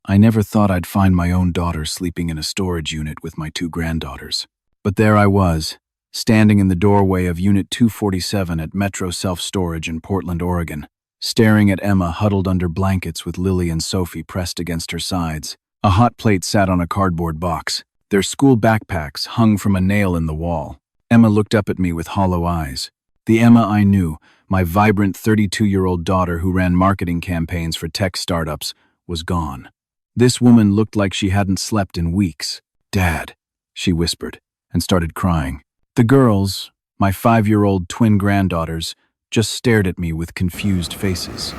I never thought I'd find my own daughter sleeping in a storage unit with my two granddaughters. But there I was, standing in the doorway of Unit 247 at Metro Self-Storage in Portland, Oregon, staring at Emma huddled under blankets with Lily and Sophie pressed against her sides. A hot plate sat on a cardboard box. Their school backpacks hung from a nail in the wall. Emma looked up at me with hollow eyes. The Emma I knew, my vibrant 32-year-old daughter who ran marketing campaigns for tech startups, was gone. This woman looked like she hadn't slept in weeks. "Dad," she whispered, and started crying. The girls, my 5-year-old twin granddaughters, just stared at me with confused faces.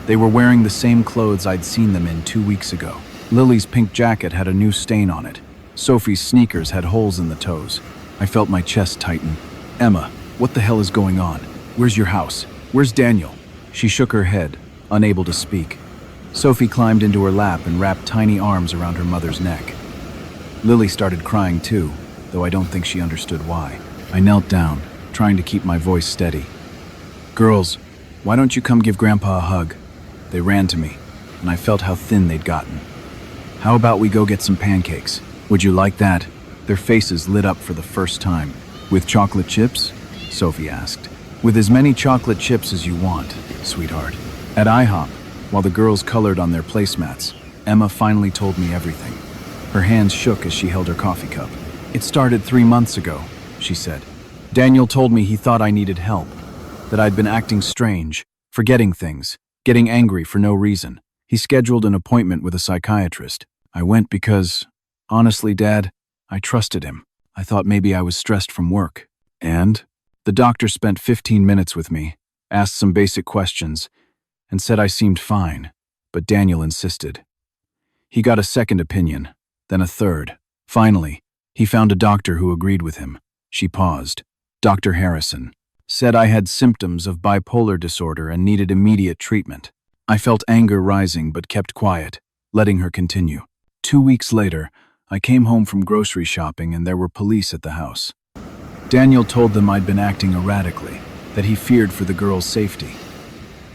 They were wearing the same clothes I'd seen them in 2 weeks ago. Lily's pink jacket had a new stain on it. Sophie's sneakers had holes in the toes. I felt my chest tighten. "Emma, what the hell is going on? Where's your house? Where's Daniel?" She shook her head, unable to speak. Sophie climbed into her lap and wrapped tiny arms around her mother's neck. Lily started crying too, though I don't think she understood why. I knelt down, trying to keep my voice steady. "Girls, why don't you come give Grandpa a hug?" They ran to me, and I felt how thin they'd gotten. "How about we go get some pancakes? Would you like that?" Their faces lit up for the first time. "With chocolate chips?" Sophie asked. "With as many chocolate chips as you want, sweetheart." At IHOP, while the girls colored on their placemats, Emma finally told me everything. Her hands shook as she held her coffee cup. "It started 3 months ago," she said. "Daniel told me he thought I needed help, that I'd been acting strange, forgetting things, getting angry for no reason. He scheduled an appointment with a psychiatrist. I went because, honestly, Dad, I trusted him. I thought maybe I was stressed from work. And the doctor spent 15 minutes with me, asked some basic questions, and said I seemed fine, but Daniel insisted. He got a second opinion, then a third. Finally, he found a doctor who agreed with him. She paused. Dr. Harrison said I had symptoms of bipolar disorder and needed immediate treatment. I felt anger rising but kept quiet, letting her continue. 2 weeks later, I came home from grocery shopping and there were police at the house. Daniel told them I'd been acting erratically, that he feared for the girls' safety.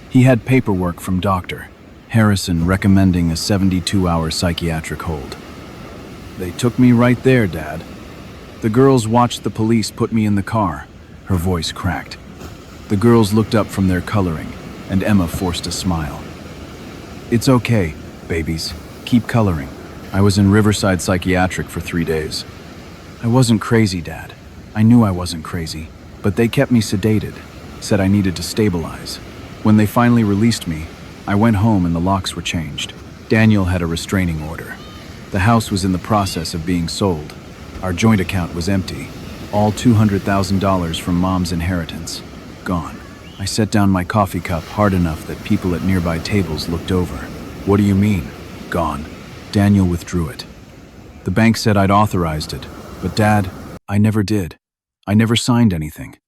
He had paperwork from Dr. Harrison recommending a 72-hour psychiatric hold. "They took me right there, Dad." The girls watched the police put me in the car. Her voice cracked. The girls looked up from their coloring, and Emma forced a smile. "It's okay, babies. Keep coloring." I was in Riverside Psychiatric for 3 days. I wasn't crazy, Dad. I knew I wasn't crazy, but they kept me sedated, said I needed to stabilize. When they finally released me, I went home and the locks were changed. Daniel had a restraining order. The house was in the process of being sold. Our joint account was empty. All $200,000 from Mom's inheritance. Gone. I set down my coffee cup hard enough that people at nearby tables looked over. "What do you mean, gone?" Daniel withdrew it. "The bank said I'd authorized it, but Dad, I never did. I never signed anything."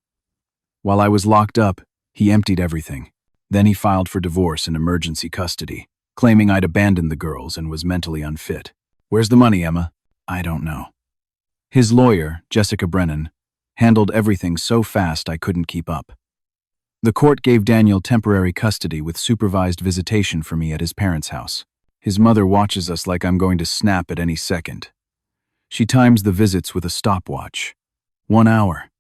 While I was locked up, he emptied everything. Then he filed for divorce and emergency custody, claiming I'd abandoned the girls and was mentally unfit. "Where's the money, Emma?" "I don't know." His lawyer, Jessica Brennan, handled everything so fast I couldn't keep up. The court gave Daniel temporary custody with supervised visitation for me at his parents' house. His mother watches us like I'm going to snap at any second. She times the visits with a stopwatch. 1 hour.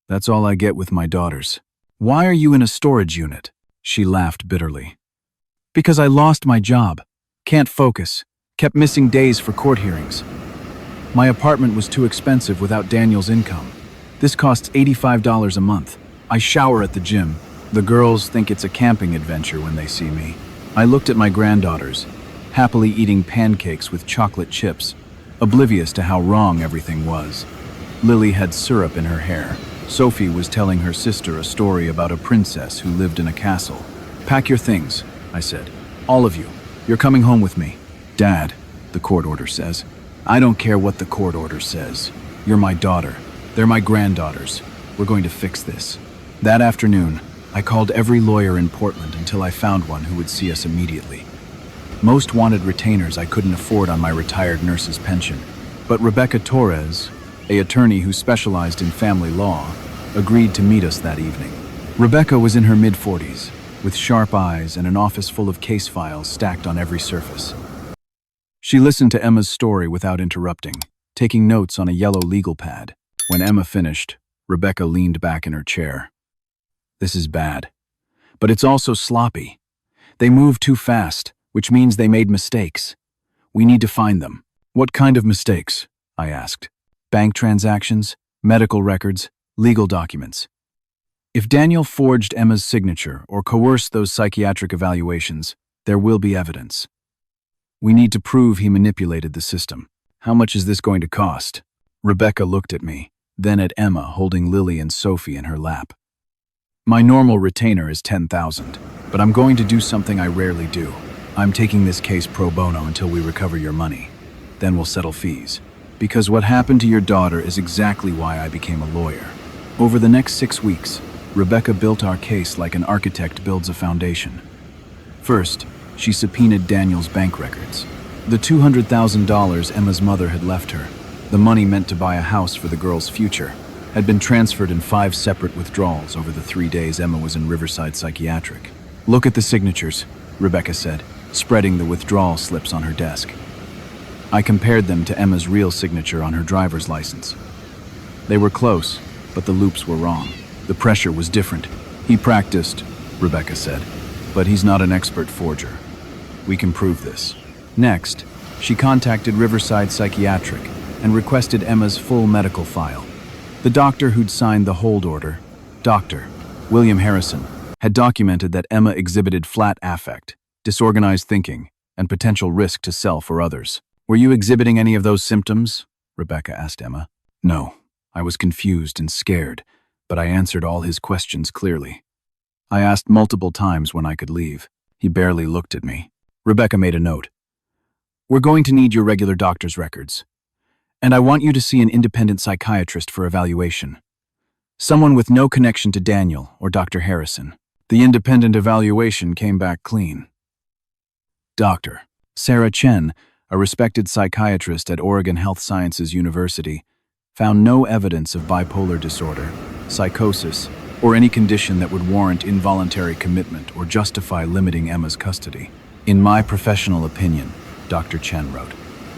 That's all I get with my daughters. "Why are you in a storage unit?" She laughed bitterly. "Because I lost my job. Can't focus. Kept missing days for court hearings. My apartment was too expensive without Daniel's income. This costs $85 a month. I shower at the gym. The girls think it's a camping adventure when they see me." I looked at my granddaughters, happily eating pancakes with chocolate chips, oblivious to how wrong everything was. Lily had syrup in her hair. Sophie was telling her sister a story about a princess who lived in a castle. "Pack your things," I said. "All of you. You're coming home with me." "Dad," the court order says. "I don't care what the court order says. You're my daughter. They're my granddaughters. We're going to fix this." That afternoon, I called every lawyer in Portland until I found one who would see us immediately. Most wanted retainers I couldn't afford on my retired nurse's pension. But Rebecca Torres, an attorney who specialized in family law, agreed to meet us that evening. Rebecca was in her mid-40s, with sharp eyes and an office full of case files stacked on every surface. She listened to Emma's story without interrupting, taking notes on a yellow legal pad. When Emma finished, Rebecca leaned back in her chair. This is bad. But it's also sloppy. They moved too fast, which means they made mistakes. We need to find them. What kind of mistakes? I asked. Bank transactions, medical records, legal documents. If Daniel forged Emma's signature or coerced those psychiatric evaluations, there will be evidence. We need to prove he manipulated the system. How much is this going to cost? Rebecca looked at me, then at Emma holding Lily and Sophie in her lap. My normal retainer is $10,000, but I'm going to do something I rarely do. I'm taking this case pro bono until we recover your money. Then we'll settle fees. Because what happened to your daughter is exactly why I became a lawyer. Over the next 6 weeks, Rebecca built our case like an architect builds a foundation. First, she subpoenaed Daniel's bank records. The $200,000 Emma's mother had left her, the money meant to buy a house for the girl's future, had been transferred in 5 separate withdrawals over the 3 days Emma was in Riverside Psychiatric. Look at the signatures, Rebecca said, spreading the withdrawal slips on her desk. I compared them to Emma's real signature on her driver's license. They were close, but the loops were wrong. The pressure was different. He practiced, Rebecca said, but he's not an expert forger. We can prove this. Next, she contacted Riverside Psychiatric and requested Emma's full medical file. The doctor who'd signed the hold order, Dr. William Harrison, had documented that Emma exhibited flat affect, disorganized thinking, and potential risk to self or others. Were you exhibiting any of those symptoms? Rebecca asked Emma. No, I was confused and scared, but I answered all his questions clearly. I asked multiple times when I could leave. He barely looked at me. Rebecca made a note. We're going to need your regular doctor's records. And I want you to see an independent psychiatrist for evaluation. Someone with no connection to Daniel or Dr. Harrison. The independent evaluation came back clean. Dr. Sarah Chen, a respected psychiatrist at Oregon Health Sciences University, found no evidence of bipolar disorder, psychosis, or any condition that would warrant involuntary commitment or justify limiting Emma's custody. In my professional opinion, Dr. Chen wrote,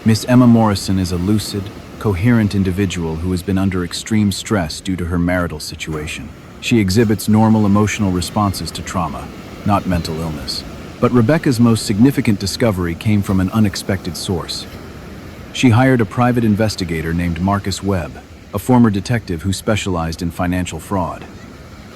Miss Emma Morrison is a lucid, coherent individual who has been under extreme stress due to her marital situation. She exhibits normal emotional responses to trauma, not mental illness. But Rebecca's most significant discovery came from an unexpected source. She hired a private investigator named Marcus Webb, a former detective who specialized in financial fraud.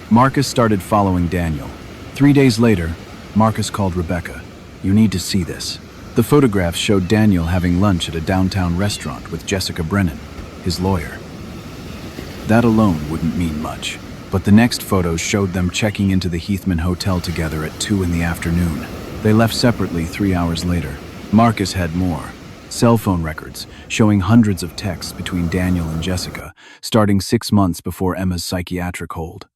Marcus started following Daniel. 3 days later, Marcus called Rebecca. You need to see this. The photographs showed Daniel having lunch at a downtown restaurant with Jessica Brennan, his lawyer. That alone wouldn't mean much, but the next photos showed them checking into the Heathman Hotel together at 2 in the afternoon. They left separately 3 hours later. Marcus had more. Cell phone records showing hundreds of texts between Daniel and Jessica, starting 6 months before Emma's psychiatric hold.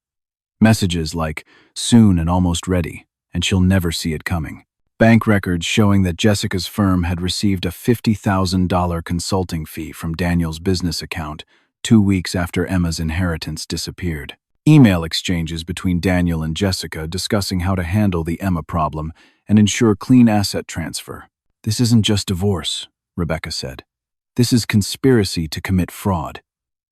Messages like, soon and almost ready, and she'll never see it coming. Bank records showing that Jessica's firm had received a $50,000 consulting fee from Daniel's business account 2 weeks after Emma's inheritance disappeared. Email exchanges between Daniel and Jessica discussing how to handle the Emma problem and ensure clean asset transfer. This isn't just divorce, Rebecca said. This is conspiracy to commit fraud.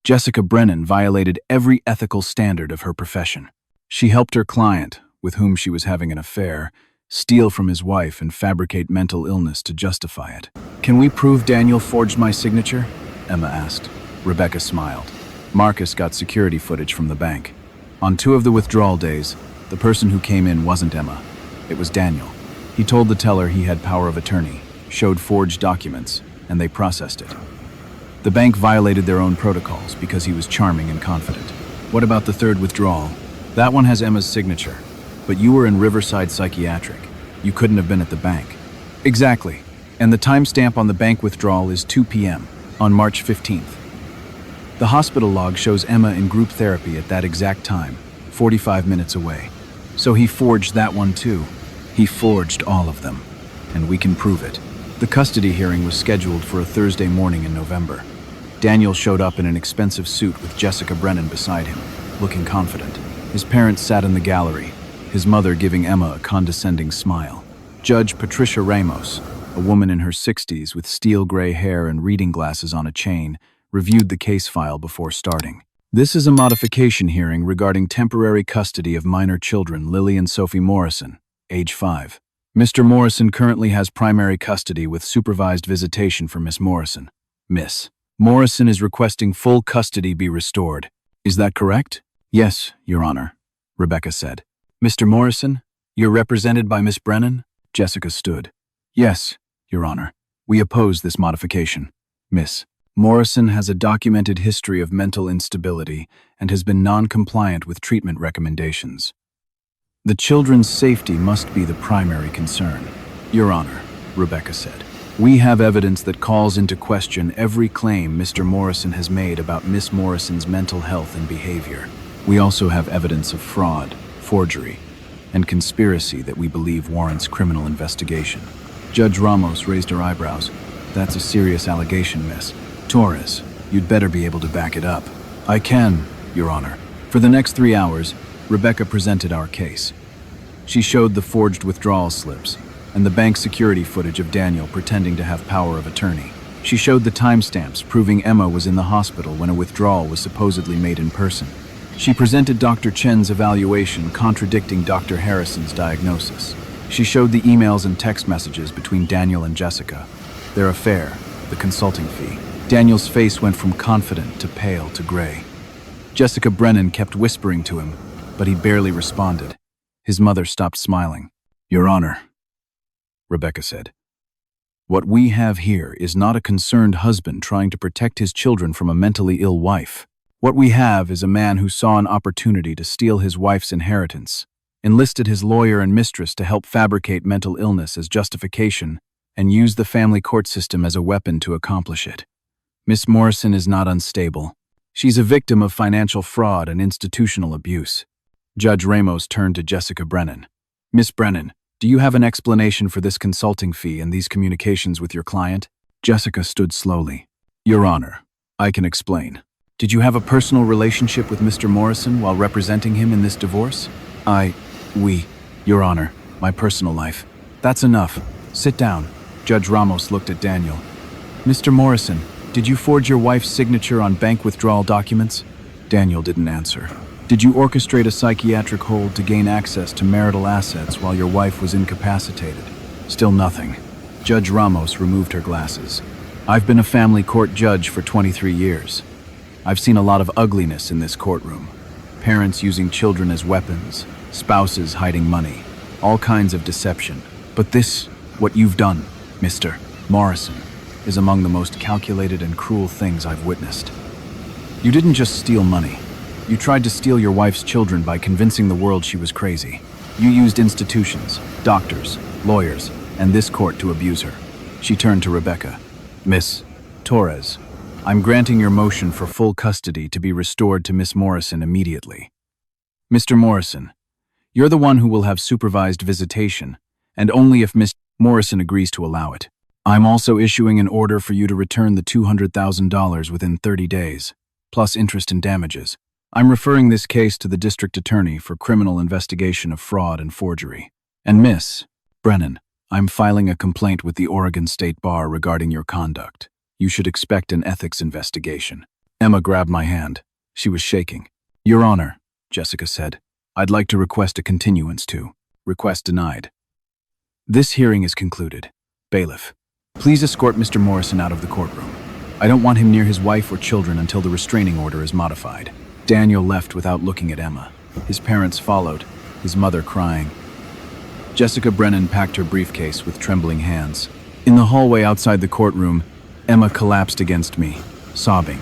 Jessica Brennan violated every ethical standard of her profession. She helped her client, with whom she was having an affair, steal from his wife and fabricate mental illness to justify it. Can we prove Daniel forged my signature? Emma asked. Rebecca smiled. Marcus got security footage from the bank. On 2 of the withdrawal days, the person who came in wasn't Emma. It was Daniel. He told the teller he had power of attorney, showed forged documents, and they processed it. The bank violated their own protocols because he was charming and confident. What about the 3rd withdrawal? That one has Emma's signature. But you were in Riverside Psychiatric. You couldn't have been at the bank. Exactly. And the timestamp on the bank withdrawal is 2 p.m. on March 15th. The hospital log shows Emma in group therapy at that exact time, 45 minutes away. So he forged that one too. He forged all of them. And we can prove it. The custody hearing was scheduled for a Thursday morning in November. Daniel showed up in an expensive suit with Jessica Brennan beside him, looking confident. His parents sat in the gallery, his mother giving Emma a condescending smile. Judge Patricia Ramos, A woman in her 60s with steel gray hair and reading glasses on a chain reviewed the case file before starting. This is a modification hearing regarding temporary custody of minor children Lily and Sophie Morrison, age 5. Mr. Morrison currently has primary custody with supervised visitation for Miss Morrison. Miss Morrison is requesting full custody be restored. Is that correct? Yes, Your Honor, Rebecca said. Mr. Morrison, you're represented by Miss Brennan? Jessica stood. Yes, Your Honor. We oppose this modification. Miss Morrison has a documented history of mental instability and has been non-compliant with treatment recommendations. The children's safety must be the primary concern. Your Honor, Rebecca said. We have evidence that calls into question every claim Mr. Morrison has made about Miss Morrison's mental health and behavior. We also have evidence of fraud, forgery, and conspiracy that we believe warrants criminal investigation. Judge Ramos raised her eyebrows. That's a serious allegation, Miss Torres. You'd better be able to back it up. I can, Your Honor. For the next 3 hours, Rebecca presented our case. She showed the forged withdrawal slips and the bank security footage of Daniel pretending to have power of attorney. She showed the timestamps proving Emma was in the hospital when a withdrawal was supposedly made in person. She presented Dr. Chen's evaluation contradicting Dr. Harrison's diagnosis. She showed the emails and text messages between Daniel and Jessica, their affair, the consulting fee. Daniel's face went from confident to pale to gray. Jessica Brennan kept whispering to him, but he barely responded. His mother stopped smiling. Your Honor, Rebecca said. What we have here is not a concerned husband trying to protect his children from a mentally ill wife. What we have is a man who saw an opportunity to steal his wife's inheritance, enlisted his lawyer and mistress to help fabricate mental illness as justification, and used the family court system as a weapon to accomplish it. Miss Morrison is not unstable. She's a victim of financial fraud and institutional abuse. Judge Ramos turned to Jessica Brennan. Miss Brennan, do you have an explanation for this consulting fee and these communications with your client? Jessica stood slowly. Your Honor, I can explain. Did you have a personal relationship with Mr. Morrison while representing him in this divorce? Your Honor, my personal life. That's enough. Sit down. Judge Ramos looked at Daniel. Mr. Morrison, did you forge your wife's signature on bank withdrawal documents? Daniel didn't answer. Did you orchestrate a psychiatric hold to gain access to marital assets while your wife was incapacitated? Still nothing. Judge Ramos removed her glasses. I've been a family court judge for 23 years. I've seen a lot of ugliness in this courtroom. Parents using children as weapons, spouses hiding money, all kinds of deception. But this, what you've done, Mr. Morrison, is among the most calculated and cruel things I've witnessed. You didn't just steal money. You tried to steal your wife's children by convincing the world she was crazy. You used institutions, doctors, lawyers, and this court to abuse her. She turned to Rebecca. Miss Torres, I'm granting your motion for full custody to be restored to Miss Morrison immediately. Mr. Morrison, you're the one who will have supervised visitation, and only if Miss Morrison agrees to allow it. I'm also issuing an order for you to return the $200,000 within 30 days, plus interest and damages. I'm referring this case to the district attorney for criminal investigation of fraud and forgery. And Miss Brennan, I'm filing a complaint with the Oregon State Bar regarding your conduct. You should expect an ethics investigation. Emma grabbed my hand. She was shaking. Your Honor, Jessica said, I'd like to request a continuance to. Request denied. This hearing is concluded. Bailiff, please escort Mr. Morrison out of the courtroom. I don't want him near his wife or children until the restraining order is modified. Daniel left without looking at Emma. His parents followed, his mother crying. Jessica Brennan packed her briefcase with trembling hands. In the hallway outside the courtroom, Emma collapsed against me, sobbing.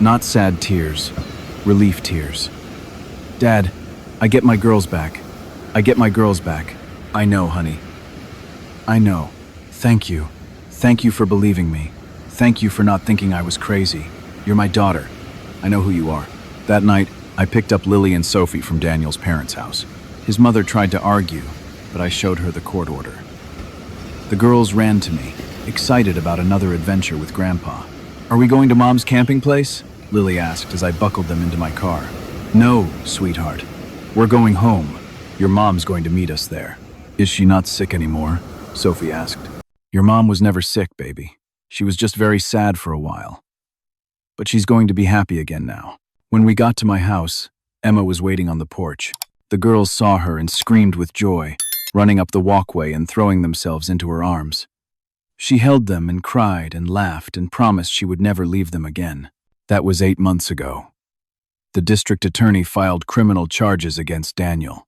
Not sad tears, relief tears. Dad, I get my girls back. I get my girls back. I know, honey. I know. Thank you. Thank you for believing me. Thank you for not thinking I was crazy. You're my daughter. I know who you are. That night, I picked up Lily and Sophie from Daniel's parents' house. His mother tried to argue, but I showed her the court order. The girls ran to me, excited about another adventure with Grandpa. Are we going to Mom's camping place? Lily asked as I buckled them into my car. No, sweetheart. We're going home. Your mom's going to meet us there. Is she not sick anymore? Sophie asked. Your mom was never sick, baby. She was just very sad for a while. But she's going to be happy again now. When we got to my house, Emma was waiting on the porch. The girls saw her and screamed with joy, running up the walkway and throwing themselves into her arms. She held them and cried and laughed and promised she would never leave them again. That was 8 months ago. The district attorney filed criminal charges against Daniel.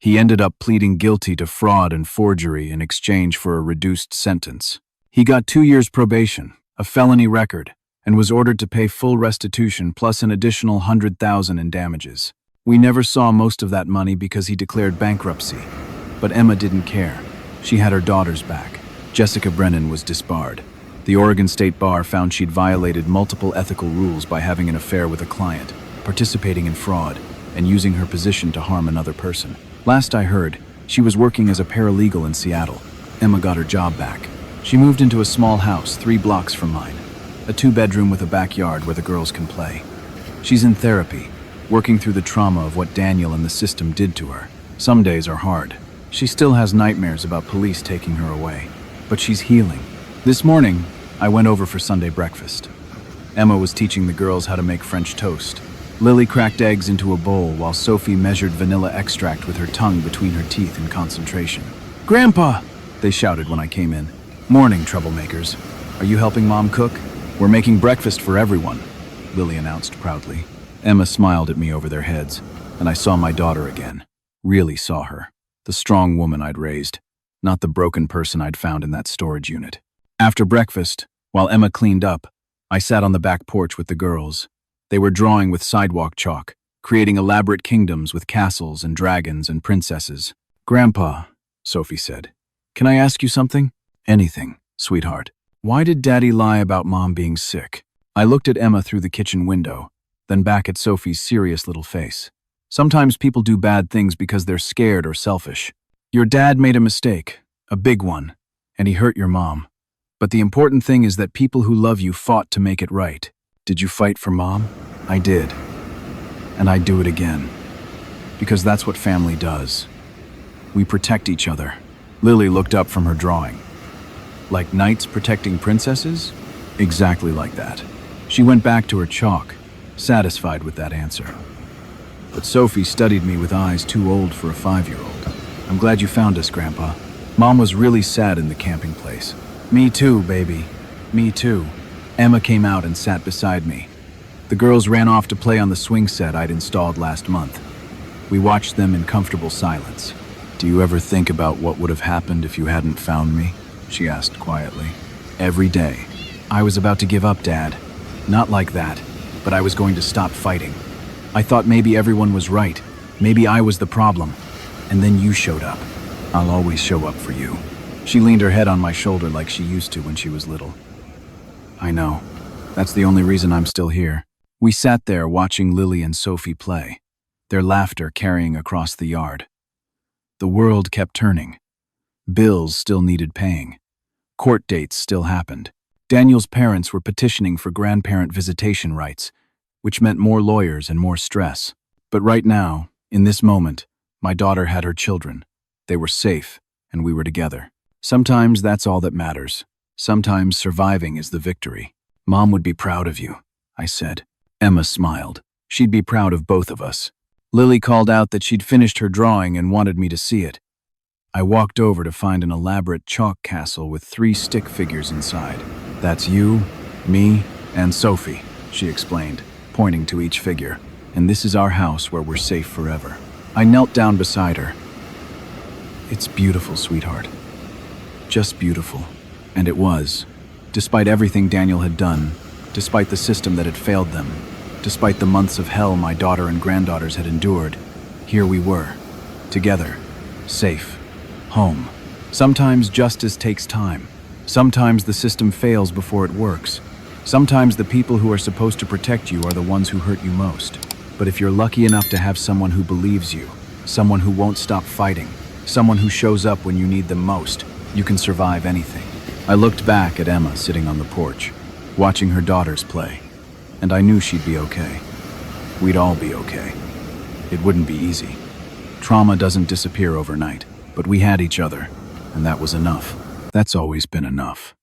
He ended up pleading guilty to fraud and forgery in exchange for a reduced sentence. He got 2 years probation, a felony record, and was ordered to pay full restitution plus an additional $100,000 in damages. We never saw most of that money because he declared bankruptcy. But Emma didn't care. She had her daughters back. Jessica Brennan was disbarred. The Oregon State Bar found she'd violated multiple ethical rules by having an affair with a client, participating in fraud, and using her position to harm another person. Last I heard, she was working as a paralegal in Seattle. Emma got her job back. She moved into a small house 3 blocks from mine, a 2-bedroom with a backyard where the girls can play. She's in therapy, working through the trauma of what Daniel and the system did to her. Some days are hard. She still has nightmares about police taking her away, but she's healing. This morning, I went over for Sunday breakfast. Emma was teaching the girls how to make French toast. Lily cracked eggs into a bowl while Sophie measured vanilla extract with her tongue between her teeth in concentration. "Grandpa!" they shouted when I came in. "Morning, troublemakers. Are you helping Mom cook? We're making breakfast for everyone," Lily announced proudly. Emma smiled at me over their heads, and I saw my daughter again. Really saw her. The strong woman I'd raised, not the broken person I'd found in that storage unit. After breakfast, while Emma cleaned up, I sat on the back porch with the girls. They were drawing with sidewalk chalk, creating elaborate kingdoms with castles and dragons and princesses. "Grandpa," Sophie said, "can I ask you something?" "Anything, sweetheart." "Why did Daddy lie about Mom being sick?" I looked at Emma through the kitchen window, then back at Sophie's serious little face. "Sometimes people do bad things because they're scared or selfish. Your dad made a mistake, a big one, and he hurt your mom. But the important thing is that people who love you fought to make it right. Did you fight for Mom?" "I did. And I'd do it again. Because that's what family does. We protect each other." Lily looked up from her drawing. "Like knights protecting princesses?" "Exactly like that." She went back to her chalk, satisfied with that answer. But Sophie studied me with eyes too old for a 5-year-old. "I'm glad you found us, Grandpa. Mom was really sad in the camping place." "Me too, baby. Me too." Emma came out and sat beside me. The girls ran off to play on the swing set I'd installed last month. We watched them in comfortable silence. "Do you ever think about what would have happened if you hadn't found me?" she asked quietly. "Every day. I was about to give up, Dad. Not like that, but I was going to stop fighting. I thought maybe everyone was right. Maybe I was the problem. And then you showed up. I'll always show up for you." She leaned her head on my shoulder like she used to when she was little. "I know. That's the only reason I'm still here." We sat there watching Lily and Sophie play, their laughter carrying across the yard. The world kept turning. Bills still needed paying. Court dates still happened. Daniel's parents were petitioning for grandparent visitation rights, which meant more lawyers and more stress. But right now, in this moment, my daughter had her children. They were safe, and we were together. Sometimes that's all that matters. Sometimes surviving is the victory. "Mom would be proud of you," I said. Emma smiled. She'd be proud of both of us. Lily called out that she'd finished her drawing and wanted me to see it. I walked over to find an elaborate chalk castle with 3 stick figures inside. "That's you, me, and Sophie," she explained, pointing to each figure. "And this is our house where we're safe forever." I knelt down beside her. "It's beautiful, sweetheart. Just beautiful." And it was. Despite everything Daniel had done, despite the system that had failed them, despite the months of hell my daughter and granddaughters had endured, here we were, together, safe, home. Sometimes justice takes time. Sometimes the system fails before it works. Sometimes the people who are supposed to protect you are the ones who hurt you most. But if you're lucky enough to have someone who believes you, someone who won't stop fighting, someone who shows up when you need them most, you can survive anything. I looked back at Emma sitting on the porch, watching her daughters play, and I knew she'd be okay. We'd all be okay. It wouldn't be easy. Trauma doesn't disappear overnight, but we had each other, and that was enough. That's always been enough.